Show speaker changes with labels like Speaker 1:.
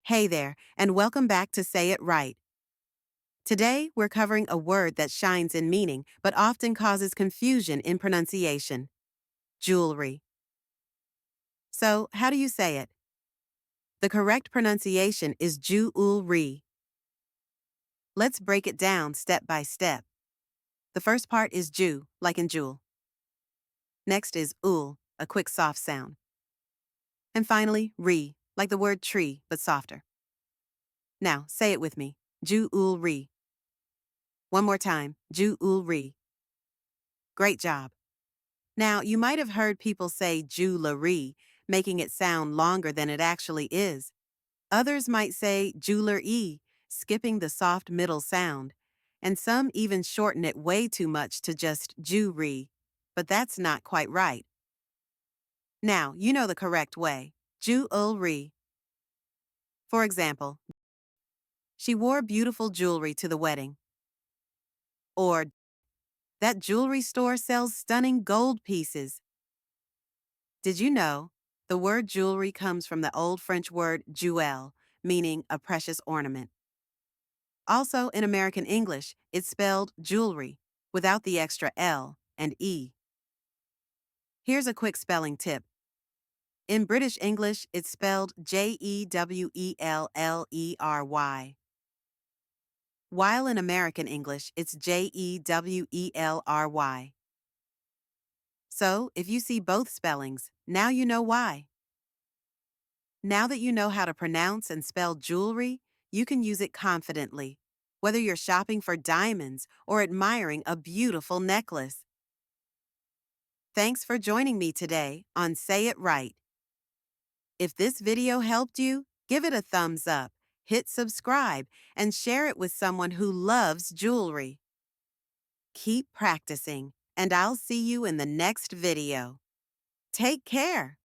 Speaker 1: Hey there, and welcome back to Say It Right. Today, we're covering a word that shines in meaning but often causes confusion in pronunciation: jewelry. So, how do you say it? The correct pronunciation is jewelry. Let's break it down step by step. The first part is Jew, like in jewel. Next is ul, a quick soft sound. And finally, re, like the word tree, but softer. Now, say it with me: jewelry. One more time: jewelry. Great job. Now, you might have heard people say jewellery, making it sound longer than it actually is. Others might say jeweler-y, skipping the soft middle sound. And some even shorten it way too much to just jewelry. But that's not quite right. Now, you know the correct way: jewelry. For example, she wore beautiful jewelry to the wedding. Or, that jewelry store sells stunning gold pieces. Did you know the word jewelry comes from the old French word jewel, meaning a precious ornament? Also, in American English, it's spelled jewelry, without the extra L and E. Here's a quick spelling tip. In British English, it's spelled Jewellery, while in American English, it's Jewelry. So, if you see both spellings, now you know why. Now that you know how to pronounce and spell jewelry, you can use it confidently, whether you're shopping for diamonds or admiring a beautiful necklace. Thanks for joining me today on Say It Right. If this video helped you, give it a thumbs up, hit subscribe, and share it with someone who loves jewelry. Keep practicing, and I'll see you in the next video. Take care.